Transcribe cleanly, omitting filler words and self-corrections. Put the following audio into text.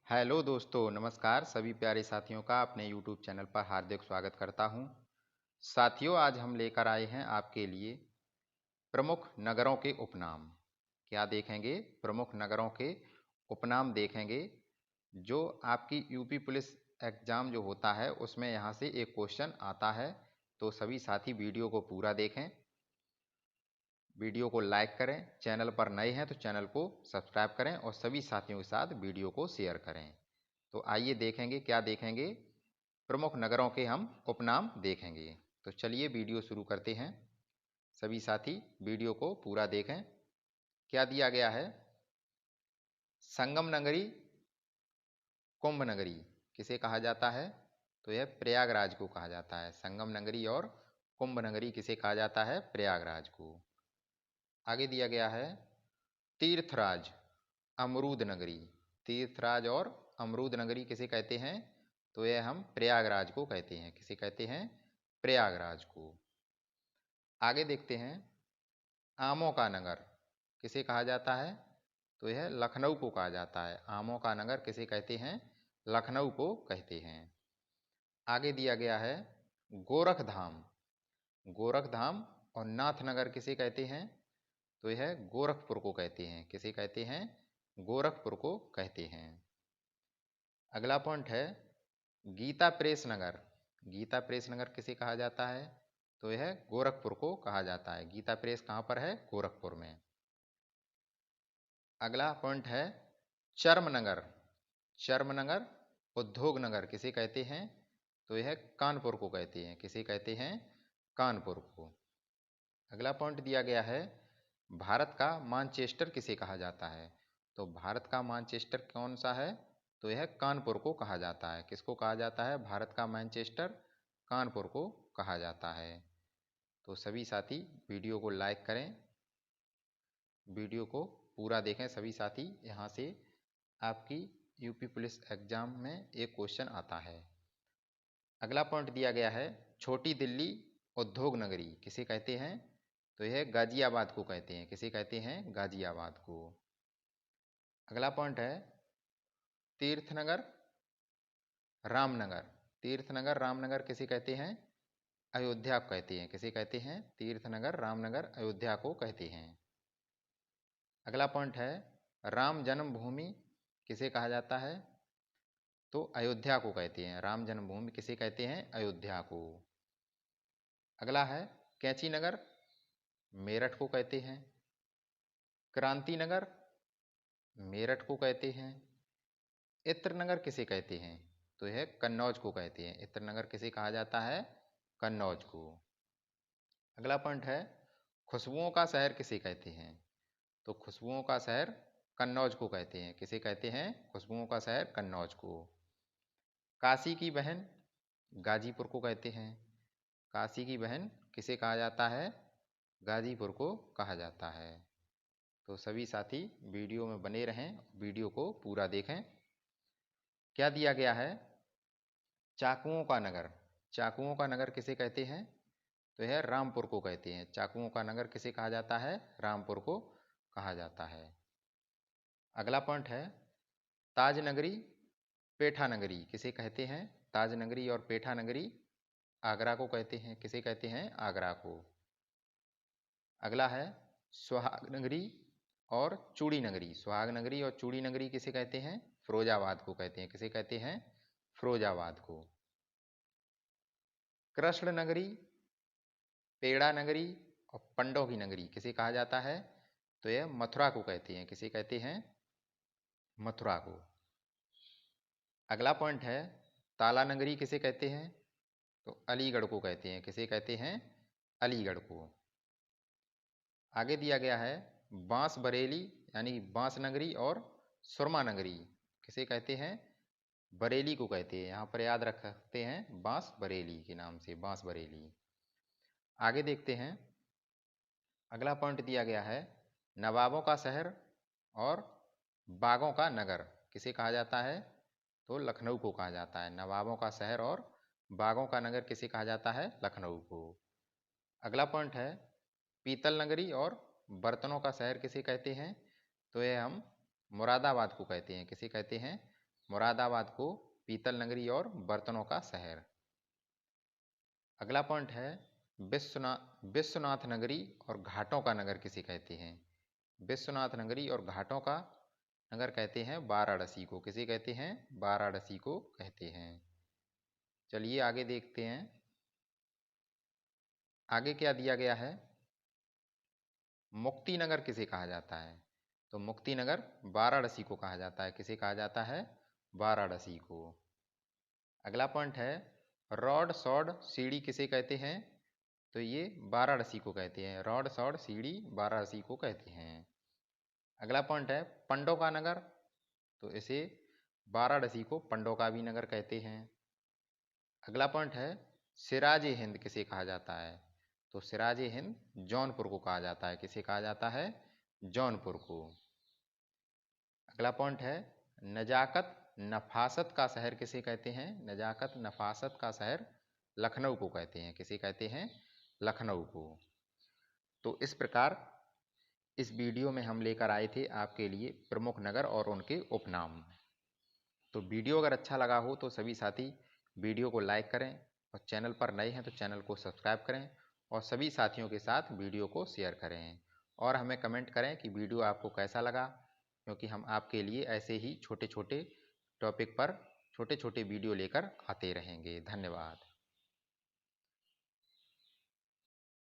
Hello दोस्तों, नमस्कार। सभी प्यारे साथियों का अपने YouTube चैनल पर हार्दिक स्वागत करता हूं। साथियों, आज हम लेकर आए हैं आपके लिए प्रमुख नगरों के उपनाम। क्या देखेंगे? प्रमुख नगरों के उपनाम देखेंगे। जो आपकी यूपी पुलिस एग्जाम जो होता है उसमें यहाँ से एक क्वेश्चन आता है। तो सभी साथी वीडियो को पूरा देखें, वीडियो को लाइक करें, चैनल पर नए हैं तो चैनल को सब्सक्राइब करें और सभी साथियों के साथ वीडियो को शेयर करें। तो आइए देखेंगे, क्या देखेंगे? प्रमुख नगरों के हम उपनाम देखेंगे। तो चलिए वीडियो शुरू करते हैं। सभी साथी वीडियो को पूरा देखें। क्या दिया गया है? संगम नगरी, कुंभ नगरी किसे कहा जाता है? तो यह प्रयागराज को कहा जाता है। संगम नगरी और कुंभ नगरी किसे कहा जाता है? प्रयागराज को। आगे दिया गया है तीर्थराज, अमरूद नगरी। तीर्थराज और अमरूद नगरी किसे कहते हैं? तो यह हम प्रयागराज को कहते हैं। किसे कहते हैं? प्रयागराज को। आगे देखते हैं आमों का नगर किसे कहा जाता है? तो यह लखनऊ को कहा जाता है। आमों का नगर किसे कहते हैं? लखनऊ को कहते हैं। आगे दिया गया है गोरखधाम। गोरखधाम और नाथनगर किसे कहते हैं? तो यह गोरखपुर को कहते हैं। किसे कहते हैं? गोरखपुर को कहते हैं। अगला पॉइंट है गीता प्रेस नगर। गीता प्रेस नगर किसे कहा जाता है? तो यह गोरखपुर को कहा जाता है। गीता प्रेस कहाँ पर है? गोरखपुर में। अगला पॉइंट है चर्मनगर। चर्मनगर उद्योग नगर किसे कहते हैं? तो यह कानपुर को कहते हैं। किसे कहते हैं? कानपुर को। अगला पॉइंट दिया गया है भारत का मानचेस्टर किसे कहा जाता है? तो भारत का मानचेस्टर कौन सा है? तो यह कानपुर को कहा जाता है। किसको कहा जाता है? भारत का मैनचेस्टर कानपुर को कहा जाता है। तो सभी साथी वीडियो को लाइक करें, वीडियो को पूरा देखें सभी साथी। यहाँ से आपकी यूपी पुलिस एग्जाम में एक क्वेश्चन आता है। अगला पॉइंट दिया गया है छोटी दिल्ली उद्योग नगरी किसे कहते हैं? तो यह गाजियाबाद को कहते हैं। किसे कहते हैं? गाजियाबाद को। अगला पॉइंट है तीर्थनगर रामनगर। तीर्थनगर रामनगर किसे कहते हैं? अयोध्या को कहते हैं। किसे कहते हैं? तीर्थनगर रामनगर अयोध्या को कहते हैं। अगला पॉइंट है राम जन्मभूमि किसे कहा जाता है? तो अयोध्या को कहते हैं। राम जन्मभूमि किसे कहते हैं? अयोध्या को। अगला है कैंची नगर, मेरठ को कहते हैं। क्रांति नगर, मेरठ को कहते हैं। इत्रनगर किसे कहते हैं? तो यह कन्नौज को कहते हैं। इत्रनगर किसे कहा जाता है? कन्नौज को। अगला पॉइंट है खुशबुओं का शहर किसे कहते हैं? तो खुशबुओं का शहर कन्नौज को कहते हैं। किसे कहते हैं? खुशबुओं का शहर कन्नौज को। काशी की बहन गाजीपुर को कहते हैं। काशी की बहन किसे कहा जाता है? गाजीपुर को कहा जाता है। तो सभी साथी वीडियो में बने रहें, वीडियो को पूरा देखें। क्या दिया गया है? चाकुओं का नगर। चाकुओं का नगर किसे कहते हैं? तो यह रामपुर को कहते हैं। चाकुओं का नगर किसे कहा जाता है? रामपुर को कहा जाता है। अगला पॉइंट है ताज नगरी, पेठा नगरी किसे कहते हैं? ताज नगरी और पेठा नगरी आगरा को कहते हैं। किसे कहते हैं? आगरा को। अगला है सुहाग नगरी और चूड़ी नगरी। सुहाग नगरी और चूड़ी नगरी किसे कहते हैं? फिरोजाबाद को कहते हैं। किसे कहते हैं? फिरोजाबाद को। कृष्ण नगरी, पेड़ा नगरी और पंडों की नगरी किसे कहा जाता है? तो यह मथुरा को कहते हैं। किसे कहते हैं? मथुरा को। अगला पॉइंट है ताला नगरी किसे कहते हैं? तो अलीगढ़ को कहते हैं। किसे कहते हैं? अलीगढ़ को। आगे दिया गया है बांस बरेली यानी बांस नगरी और सुरमा नगरी किसे कहते हैं? बरेली को कहते हैं। यहाँ पर याद रख सकते हैं बांस बरेली के नाम से, बांस बरेली। आगे देखते हैं अगला पॉइंट दिया गया है नवाबों का शहर और बागों का नगर किसे कहा जाता है? तो लखनऊ को कहा जाता है। नवाबों का शहर और बागों का नगर किसे कहा जाता है? लखनऊ को। अगला पॉइंट है पीतल नगरी और बर्तनों का शहर किसे कहते हैं? तो यह हम मुरादाबाद को कहते हैं। किसे कहते हैं? मुरादाबाद को पीतल नगरी और बर्तनों का शहर। अगला पॉइंट है विश्वनाथ नगरी और घाटों का नगर किसे कहते हैं। विश्वनाथ नगरी और घाटों का नगर कहते हैं वाराणसी को। किसे कहते हैं? वाराणसी को कहते हैं। चलिए आगे देखते हैं, आगे क्या दिया गया है। मुक्ति नगर किसे कहा जाता है? तो मुक्ति नगर वाराणसी को कहा जाता है। किसे कहा जाता है? वाराणसी को। अगला पॉइंट है रॉड सॉर्ड सीढ़ी किसे कहते हैं? तो ये वाराणसी को कहते हैं। रॉड सॉर्ड सीढ़ी वाराणसी को कहते हैं। अगला पॉइंट है पंडों का नगर, तो इसे वाराणसी को पंडों का भी नगर कहते हैं। अगला पॉइंट है सिराज ए हिंद किसे कहा जाता है? तो सिराज ए हिंद जौनपुर को कहा जाता है। किसे कहा जाता है? जौनपुर को। अगला पॉइंट है नजाकत नफासत का शहर किसे कहते हैं? नजाकत नफासत का शहर लखनऊ को कहते हैं। किसे कहते हैं? लखनऊ को। तो इस प्रकार इस वीडियो में हम लेकर आए थे आपके लिए प्रमुख नगर और उनके उपनाम। तो वीडियो अगर अच्छा लगा हो तो सभी साथी वीडियो को लाइक करें और चैनल पर नए हैं तो चैनल को सब्सक्राइब करें और सभी साथियों के साथ वीडियो को शेयर करें और हमें कमेंट करें कि वीडियो आपको कैसा लगा, क्योंकि हम आपके लिए ऐसे ही छोटे छोटे टॉपिक पर छोटे छोटे वीडियो लेकर आते रहेंगे। धन्यवाद।